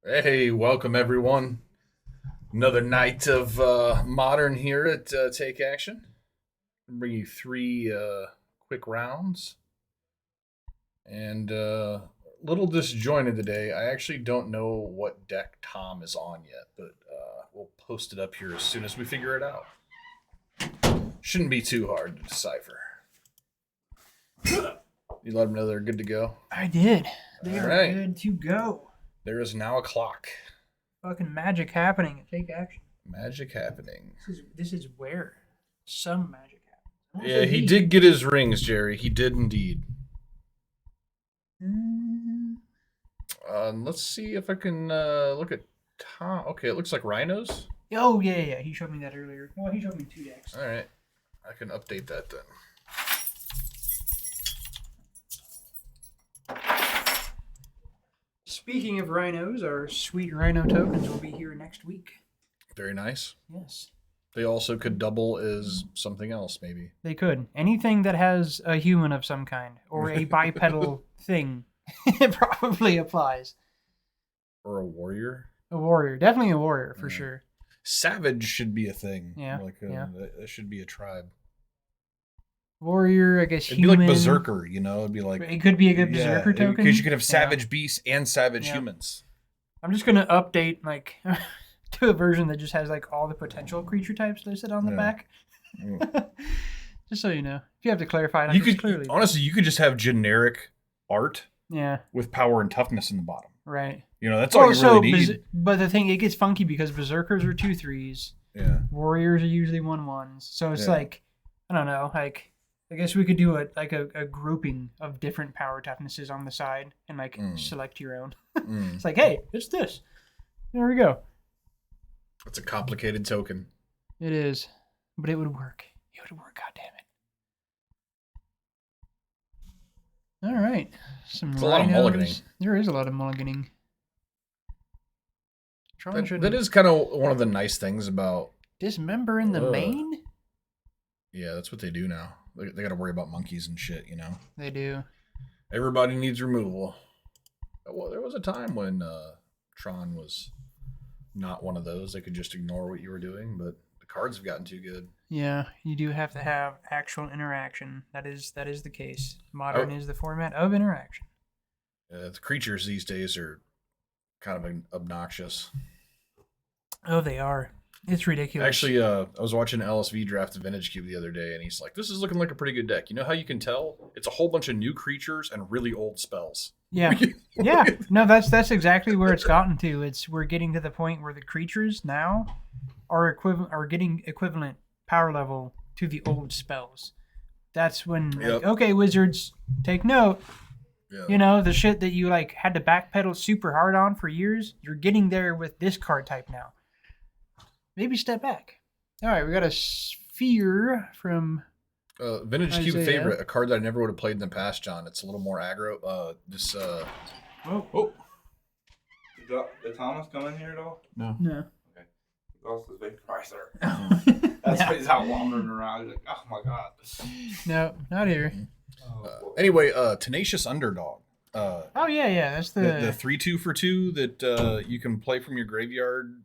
Hey, welcome everyone. Another night of modern here at Take Action. I'll bring you three quick rounds. And little disjointed today. I actually don't know what deck Tom is on yet, but we'll post it up here as soon as we figure it out. Shouldn't be too hard to decipher. You let them know they're good to go? I did. They All are right. good to go. There is now a clock. Fucking magic happening at Take Action. Magic happening. This is where some magic happens. Yeah, he did get his rings, Jerry. He did indeed. Mm, Let's see if I can look at Tom. Okay, it looks like Rhinos. oh yeah. He showed me that earlier. Well, he showed me two decks. All right, I can update that then. Speaking of rhinos, our sweet rhino tokens will be here next week. Very nice. Yes, They also could double as something else, maybe. they could. Anything that has a human of some kind or a bipedal thing, it probably applies. Or a warrior. A warrior, definitely a warrior for Yeah. sure. Savage should be a thing. Yeah, yeah. That should be a tribe. Warrior, I guess. It'd Human. be like Berserker, you know. It'd be like It could be a good berserker token because you could have Yeah. savage beasts and savage Yeah. humans. I'm just gonna update like to a version that just has like all the potential creature types listed on the Yeah. back. Mm. Just so you know, if you have to clarify, You it's could clearly honestly, you could just have generic art yeah, with power and toughness in the bottom. right. You know, that's all you really need. But the thing, it gets funky because berserkers are 2/3s, Yeah. warriors are usually 1/1s. So it's Yeah. like I don't know, like I guess we could do a grouping of different power toughnesses on the side and like select your own. Mm. It's like, hey, it's this. There we go. It's a complicated token. It is, but it would work. It would work. God damn it! All right, It's a lot of mulliganing. There is a lot of mulliganing. Tron should That is kind of one of the nice things about. dismember in the Ugh. main. Yeah, that's what they do now. They got to worry about monkeys and shit, you know. They do. Everybody needs removal. Well, there was a time when Tron was not one of those. They could just ignore what you were doing, but the cards have gotten too good. Yeah, you do have to have actual interaction. That is the case. Modern is the format of interaction. The creatures these days are kind of obnoxious. Oh, they are. It's ridiculous. Actually, I was watching LSV draft Vintage Cube the other day, and he's like, "This is looking like a pretty good deck." You know how you can tell? It's a whole bunch of new creatures and really old spells. Yeah, yeah. No, that's exactly where it's gotten to. We're getting to the point where the creatures now are getting equivalent power level to the old spells. That's when like, okay, wizards, take note. Yeah. You know, the shit that you like had to backpedal super hard on for years, you're getting there with this card type now. Maybe step back. All right, we got a sphere from Vintage Cube Isaiah. favorite, a card that I never would have played in the past, John. It's a little more aggro. Oh, did Thomas come in here at all? No. No. He lost his vaporizer. No. That's why he's out wandering around. He's like, oh my god. No, not here. Anyway, Tenacious Underdog. Oh yeah, that's The 3/2 for 2 that you can play from your graveyard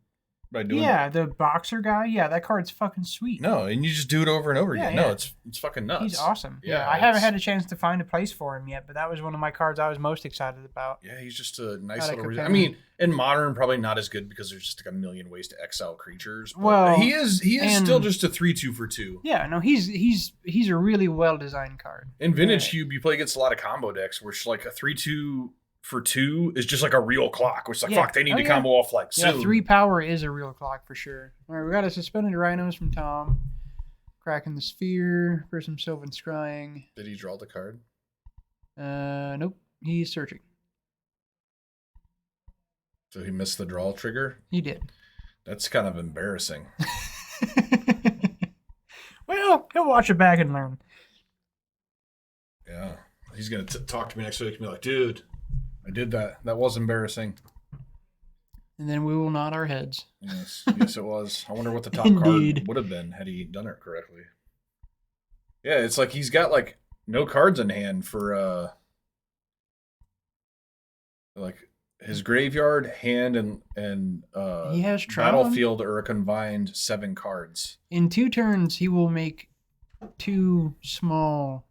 by doing. yeah, the boxer guy. Yeah, that card's fucking sweet. No, and you just do it over and over Yeah, again. yeah. No, it's fucking nuts. He's awesome. Yeah, I haven't it's- had a chance to find a place for him yet, but that was one of my cards I was most excited about. Yeah, he's just a nice Gotta little. compare I mean, in modern, probably not as good because there's just like a million ways to exile creatures. But Well, he is and- still just a 3/2 for 2. Yeah, no, he's a really well designed card. In Vintage Yeah. Cube, you play against a lot of combo decks, which like a 3/2 for 2 is just like a real clock, which is like Yeah. fuck, they need Oh, to yeah. combo off like Yeah, soon. 3 power is a real clock for sure. All right, we got a suspended rhinos from Tom, cracking the sphere for some Sylvan Scrying. Did he draw the card? Nope, he's searching. So he missed the draw trigger. He did. That's kind of embarrassing. Well, he'll watch it back and learn. Yeah, he's gonna talk to me next week and be like, "Dude, I did that. That was embarrassing." And then we will nod our heads. Yes, yes, it was. I wonder what the top Indeed. card would have been had he done it correctly. Yeah, it's like he's got like no cards in hand for like his graveyard, hand, and He has Tron. battlefield are a combined 7 cards. In 2 turns, he will make 2 small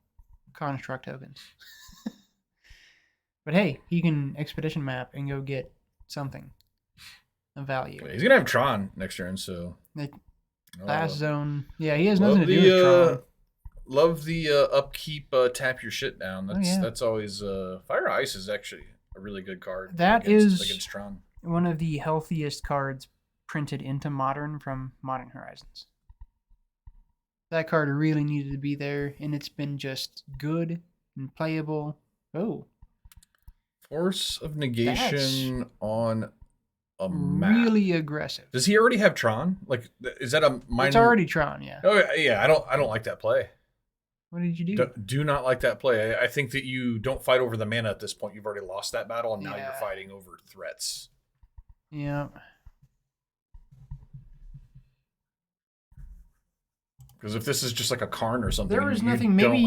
construct tokens. But hey, he can expedition map and go get something of value. He's gonna have Tron next turn, so Last zone. Yeah, he has nothing to do with Tron. Love the upkeep, tap your shit down. That's always Fire Ice is actually a really good card. That is against Tron. One of the healthiest cards printed into Modern from Modern Horizons. That card really needed to be there, and it's been just good and playable. Oh. Force of Negation on a map. Really aggressive. Does he already have Tron? Like, is that a minor? It's already Tron, yeah. Oh yeah. I don't like that play. What did you do? Do not like that play. I think that you don't fight over the mana at this point. You've already lost that battle, and now you're fighting over threats. Yeah. Because if this is just like a Karn or something, there was nothing. Maybe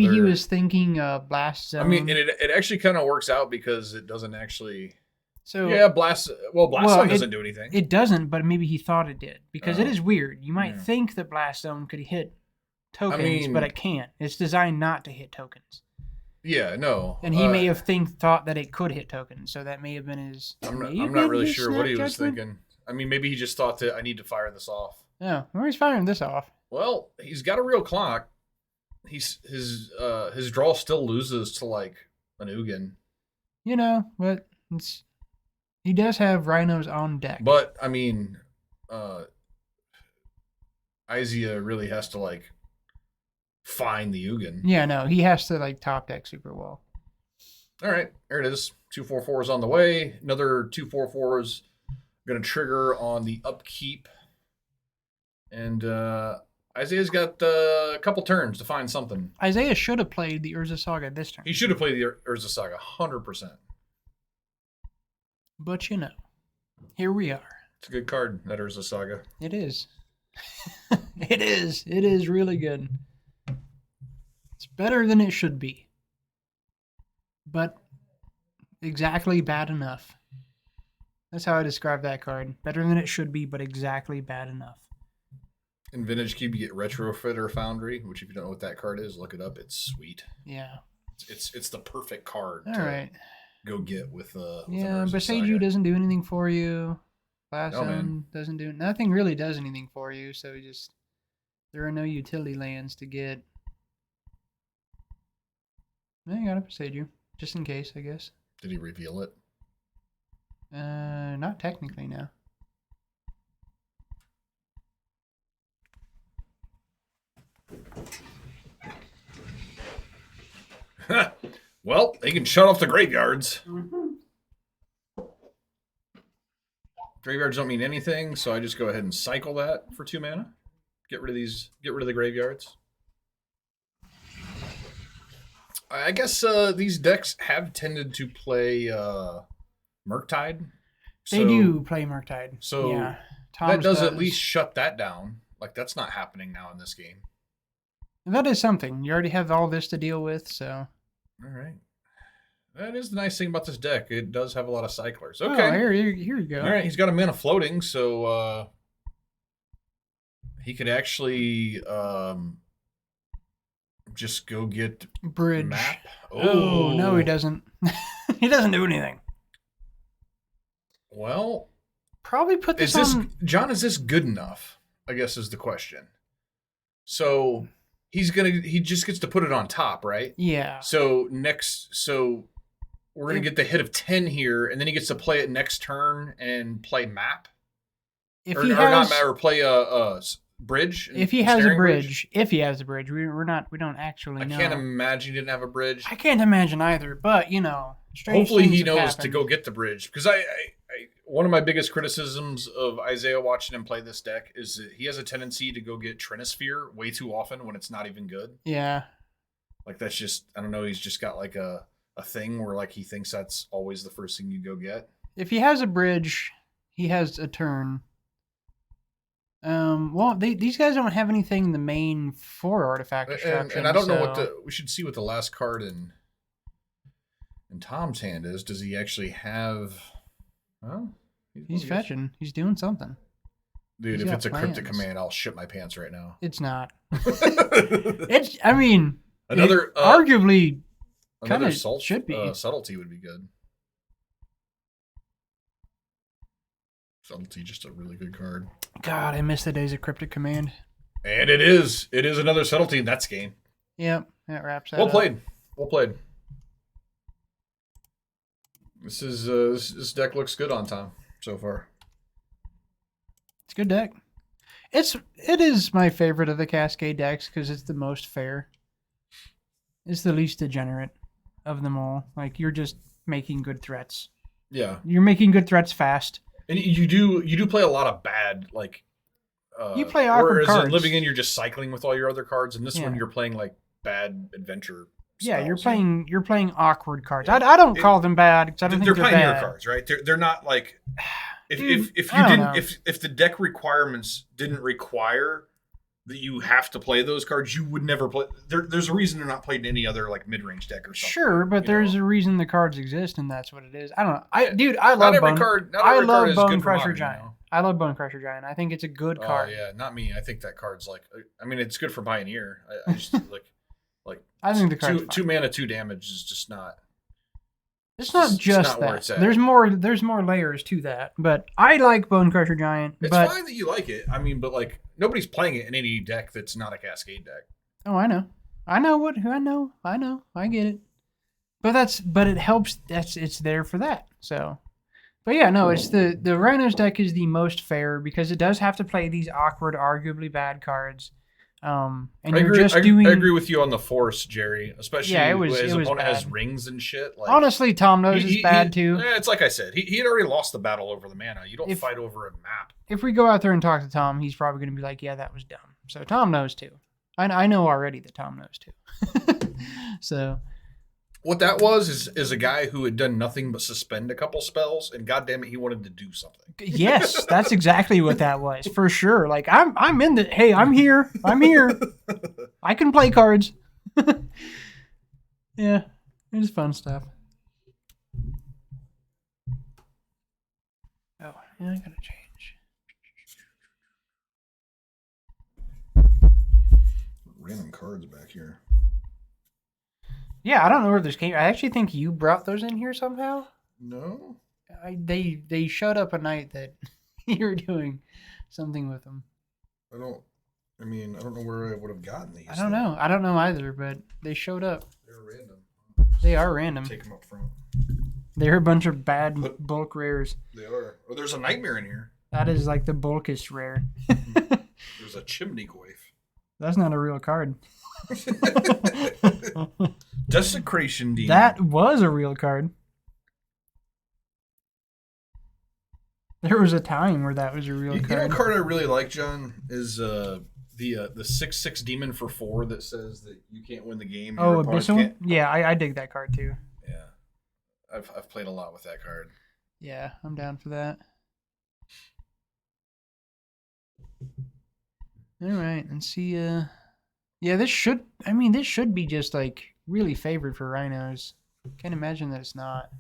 he was thinking Blast Zone. I mean, it actually kind of works out because it doesn't actually. So yeah, Blast Zone doesn't do anything. It doesn't, but maybe he thought it did because it is weird. You might think that Blast Zone could hit tokens, but it can't. It's designed not to hit tokens. Yeah, no. And he may have thought that it could hit tokens, so that may have been his. I'm not really sure what he was thinking. I mean, maybe he just thought that I need to fire this off. Yeah, where he's firing this off? Well, he's got a real clock. His draw still loses to like an Ugin. You know, but he does have Rhinos on deck. But I mean, Izia really has to like find the Ugin. Yeah, no, he has to like top deck super well. All right, there it is. 2/4/4 on the way. Another 2/4/4 going to trigger on the upkeep. And Isaiah's got a couple turns to find something. Isaiah should have played the Urza Saga this turn. He should have played the Urza Saga 100%. But you know, here we are. It's a good card, that Urza Saga. It is. It is. It is really good. It's better than it should be. But exactly bad enough. That's how I describe that card. Better than it should be, but exactly bad enough. In Vintage Cube, you get Retrofitter Foundry, which if you don't know what that card is, look it up. It's sweet. Yeah. It's the perfect card to go get with yeah, but Seiju doesn't do anything for you. Blast Zone doesn't do nothing really does anything for you, so there are no utility lands to get. I got to Seiju, just in case, I guess. Did he reveal it? Not technically, no. Well, they can shut off the graveyards. Graveyards don't mean anything, so I just go ahead and cycle that for 2 mana. Get rid of the graveyards. I guess these decks have tended to play Murktide. They do play Murktide. So yeah, that does at least shut that down. Like, that's not happening now in this game. That is something. You already have all this to deal with, so. All right. That is the nice thing about this deck. It does have a lot of cyclers. Okay. Oh, here you go. All right, he's got a mana floating, so he could actually just go get Bridge. Map. Oh, no, he doesn't. He doesn't do anything. Well, probably put this on. John, is this good enough? I guess is the question. So he just gets to put it on top, right? Yeah. So we're gonna get the hit of 10 here, and then he gets to play it next turn and play map. If or not map, or play a bridge. If he has a bridge, we don't actually know. I can't imagine he didn't have a bridge. I can't imagine either, but you know, hopefully he knows to go get the bridge, because I one of my biggest criticisms of Isaiah watching him play this deck is that he has a tendency to go get Trinisphere way too often when it's not even good. Yeah. Like, that's just, I don't know, he's just got like a thing where like he thinks that's always the first thing you go get. If he has a bridge, he has a turn. Well, these guys don't have anything in the main 4 artifact destruction. And I don't know we should see what the last card in And Tom's hand is, does he actually have... Well, He's fetching. He's doing something. Dude, He's if got it's a cryptic plans. command, I'll shit my pants right now. It's not. It's. I mean, Another arguably another kinda should be. Subtlety would be good. Subtlety, just a really good card. God, I miss the days of cryptic command. And it is another subtlety, and that's game. Yep, that wraps that Well up. played. Well played. This is this deck looks good on Tom so far. It's a good deck. It is my favorite of the Cascade decks because it's the most fair. It's the least degenerate of them all. Like, you're just making good threats. Yeah. You're making good threats fast. And you do play a lot of bad, like You play awkward or is cards. it living in, you're just cycling with all your other cards, and this Yeah. one you're playing like bad adventure Yeah, you're spells. playing awkward cards. Yeah. I don't call them bad because I don't They're think they're pioneer bad. cards, right? They're not like if Dude, if I you don't didn't know. if the deck requirements didn't require that you have to play those cards, you would never play. There's a reason they're not played in any other like mid range deck or something. Sure, but you there's know? a reason the cards exist, and that's what it is. I don't know. I Not love every Bone. card. Not I every card love is Bone good for Crusher modern, Giant. You know? I love Bone Crusher Giant. I think it's a good card. Oh yeah, not me. I think that card's like. I mean, it's good for Pioneer. I just like. I think the card's two fine. mana, 2 damage is just not. It's not it's just not where that. it's at. There's more layers to that. But I like Bone Crusher Giant. It's but fine that you like it. I mean, but like nobody's playing it in any deck that's not a Cascade deck. oh, I know. I know. I get it. But it helps. It's there for that. So, but yeah, no. It's the Rhinos deck is the most fair because it does have to play these awkward, arguably bad cards. And I you're agree, just I doing. agree with you on the Force, Jerry. Especially Yeah, when his it was opponent has bad. rings and shit. Like, Honestly, Tom knows it's bad too. Yeah, it's like I said. He had already lost the battle over the mana. You don't fight over a map. If we go out there and talk to Tom, he's probably going to be like, "Yeah, that was dumb." So Tom knows too. I know already that Tom knows too. So What that was is a guy who had done nothing but suspend a couple spells, and goddamn it, he wanted to do something. yes, that's exactly what that was for sure. Like I'm in the. Hey, I'm here. I can play cards. Yeah, it's fun stuff. Oh, yeah, I gotta change. Random cards back here. Yeah, I don't know where this came. I actually think you brought those in here somehow. No. They showed up a night that you were doing something with them. I don't know where I would have gotten these. I don't know. I don't know either, but they showed up. They're random. They are random. Take them up front. They're a bunch of bad bulk rares. They are. Oh, there's a nightmare in here. That is like the bulkest rare. There's a chimney coif. That's not a real card. Desecration Demon. That was a real card. There was a time where that was a real You know card. what card I really like, John, is the 6/6 demon for 4 that says that you can't win the game. Oh, your opponents Abyssal? can't. Yeah, I dig that card too. Yeah, I've played a lot with that card. Yeah, I'm down for that. All right, and see. Yeah, this should be just like really favored for Rhinos. Can't imagine that it's not.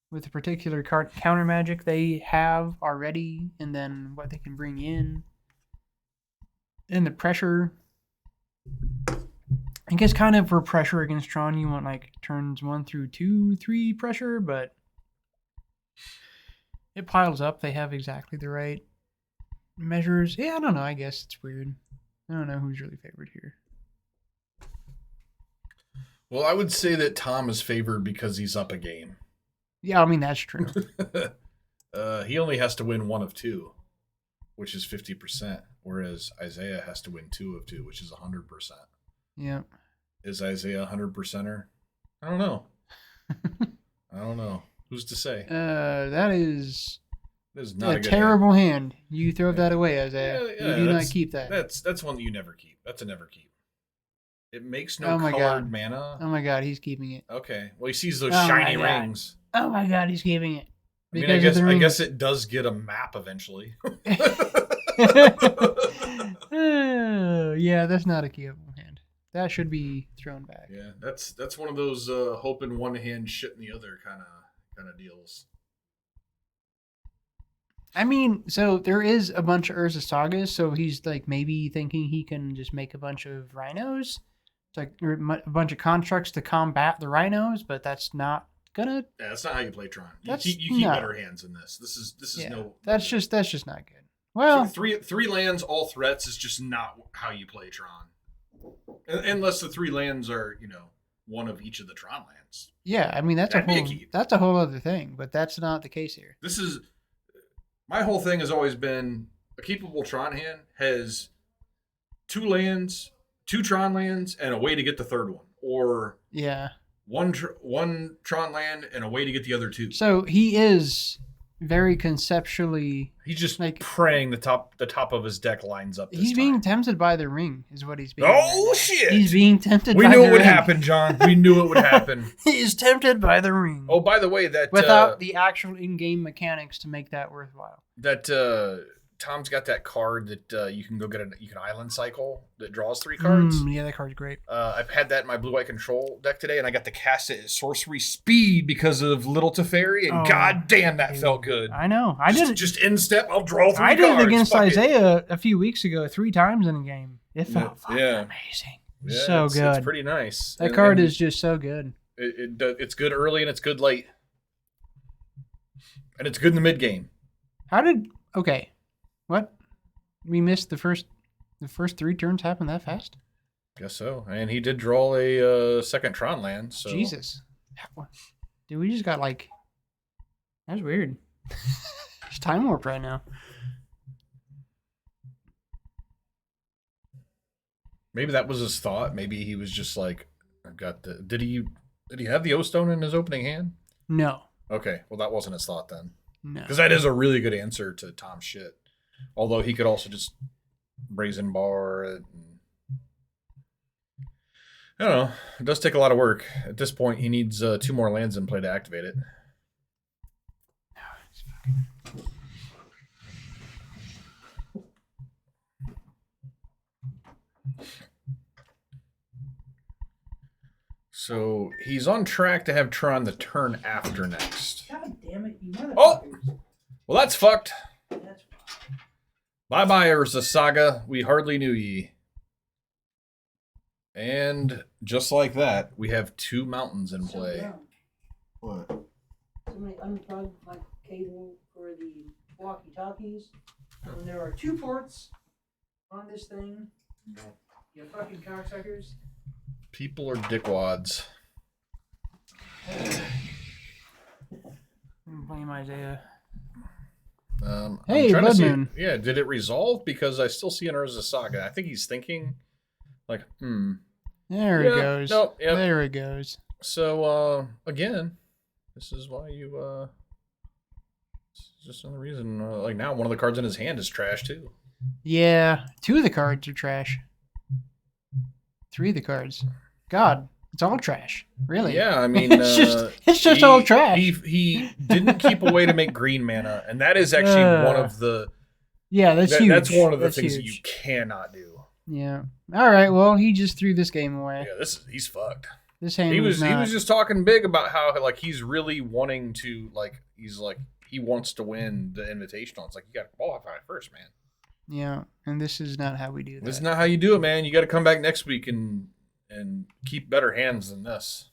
With the particular card counter magic they have already, and then what they can bring in, and the pressure. I guess kind of for pressure against Tron, you want like turns 1 through 2, 3 pressure, but it piles up. They have exactly the right measures. Yeah, I don't know. I guess it's weird. I don't know who's really favored here. Well, I would say that Tom is favored because he's up a game. Yeah, I mean, that's true. He only has to win 1 of 2, which is 50%, whereas Isaiah has to win 2 of 2, which is 100%. Yeah. Is Isaiah 100%er? I don't know. I don't know. Who's to say? That is Not a good terrible hand. You throw that away, Isaiah. Yeah, You do not that's- keep that. That's one that you never keep. That's a never keep. It makes no Oh my colored God. mana. Oh my God, he's keeping it. Okay. Well, he sees those Oh my shiny God. rings. Oh my God, he's keeping it. I mean, Because of the I rings. guess it does get a map eventually. Oh, yeah, that's not a keepable hand. That should be thrown back. Yeah, that's one of those hope in one hand, shit in the other kind of deals. I mean, so there is a bunch of Urza Sagas, so he's like maybe thinking he can just make a bunch of Rhinos, it's like a bunch of constructs to combat the Rhinos, but that's not gonna. Yeah, that's not how you play Tron. You That's keep no. better hands in this. This is Yeah, no. that's just not good. Well, three lands, all threats is just not how you play Tron. Unless the 3 lands are, one of each of the Tron lands. yeah, I mean that's a whole other thing, but that's not the case here. This is my whole thing has always been a keepable Tron hand has 2 lands, 2 Tron lands, and a way to get the third one, or Yeah, one Tron land and a way to get the other 2. so he is very conceptually. He's just like praying the top of his deck lines up. He's being tempted by the ring, is what he's being. Oh shit! He's being tempted. We by knew the it would ring. happen, John. We knew it would happen. He's tempted by the ring. Oh, by the way, that without the actual in-game mechanics to make that worthwhile. That Tom's got that card that you can go get. You can island cycle that draws 3 cards. Yeah, that card's great. I've had that in my blue-white control deck today, and I got to cast it at sorcery speed because of Little Teferi, and god damn, that felt good. I know. I did it. Just in step, I'll draw 3 I cards. did it against Fuck Isaiah a few weeks ago, 3 times in a game. It felt fucking amazing. Yeah, so good. It's pretty nice. That card is just so good. It's good early and it's good late, and it's good in the mid game. Okay, what? We missed the first 3 turns happen that fast? Guess so. And he did draw a second Tron land. So Jesus, dude, we just got like. That's weird. It's time warp right now. Maybe that was his thought. Maybe he was just like, "I've got the." Did he have the O Stone in his opening hand? No. Okay, well that wasn't his thought then. No. Because that is a really good answer to Tom's shit. Although he could also just brazen bar it. I don't know. It does take a lot of work. At this point, he needs 2 more lands in play to activate it. So he's on track to have Tron the turn after next. God damn it, you motherfuckers. Oh! Well, that's fucked. That's Bye-bye, Urza Saga. We hardly knew ye. And just like that, we have 2 mountains in play. What? Somebody unplugged my cable for the walkie-talkies, and there are 2 ports on this thing. You fucking cocksuckers. People are dickwads. I'm playing Isaiah. Hey, Blood Moon. Yeah, did it resolve? Because I still see an Urza Saga. I think he's thinking, like, There it goes. No, yep. There it goes. So, again, this is why you, it's just another reason. Like, now one of the cards in his hand is trash, too. Yeah, 2 of the cards are trash. 3 of the cards. God, it's all trash. Really? Yeah, I mean, it's just all trash. He didn't keep a way to make green mana, and that is actually one of the. Yeah, that's huge. That's one of the things huge. that you cannot do. Yeah. All right. Well, he just threw this game away. Yeah, he's fucked. This hand. He was not... just talking big about how like he's really wanting to he wants to win the Invitational. It's like you got to qualify first, man. Yeah, and this is not how we do that. This is not how you do it, man. You got to come back next week and keep better hands than this.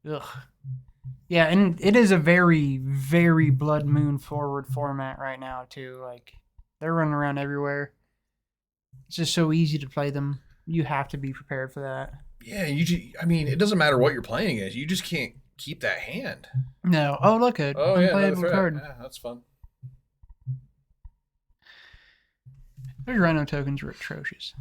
Ugh. Yeah, and it is a very, very Blood Moon forward format right now too. Like they're running around everywhere. It's just so easy to play them. You have to be prepared for that. Yeah, I mean, it doesn't matter what you're playing as. You just can't keep that hand. No. Oh, look at unplayable card. Yeah, that's fun. Those Rhino tokens are atrocious.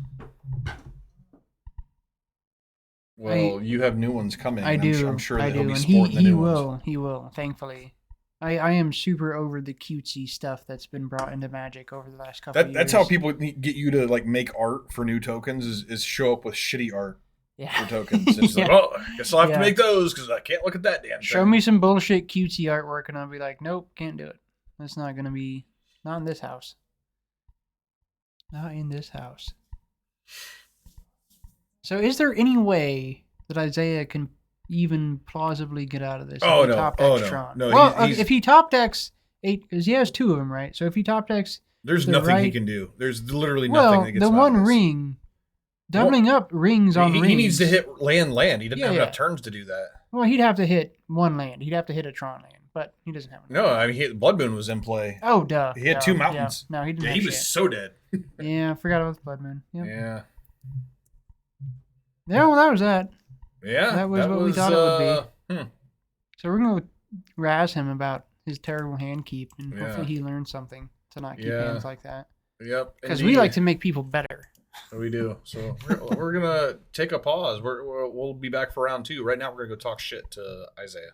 Well, you have new ones coming. I do. I'm sure that I do. he'll be And sporting the new ones. He will. Thankfully, I am super over the cutesy stuff that's been brought into Magic over the last couple of years. That's how people get you to like make art for new tokens is show up with shitty art for tokens. It's like, oh, I guess I'll have to make those because I can't look at that damn thing. Show me some bullshit cutesy artwork and I'll be like, nope, can't do it. That's not gonna be not in this house. Not in this house. So is there any way that Isaiah can even plausibly get out of this? Oh, if he no. top Oh, decks no. Tron? No, Well, he's- if he top decks 8, because he has 2 of them, right? So if he top decks, There's the nothing he right- can do. There's literally nothing well, that gets the him out of one this. ring, doubling up rings on rings. He needs to hit land. He doesn't Yeah, have yeah. enough turns to do that. Well, he'd have to hit one land. He'd have to hit a Tron land, but he doesn't have enough. No, I mean, Blood Moon was in play. Oh, duh. He had duh, 2 mountains. Yeah. No, he didn't Yeah, have he was shit. so dead. Yeah, I forgot about the Blood Moon. Yep. Yeah. Yeah, well, that was that. Yeah. That was what we thought it would be. So we're going to razz him about his terrible hand keep, and Yeah. hopefully he learns something to not keep Yeah. hands like that. Yep. Because we indeed. like to make people better. We do. So we're gonna take a pause. We'll be back for round 2. Right now, we're gonna go talk shit to Isaiah.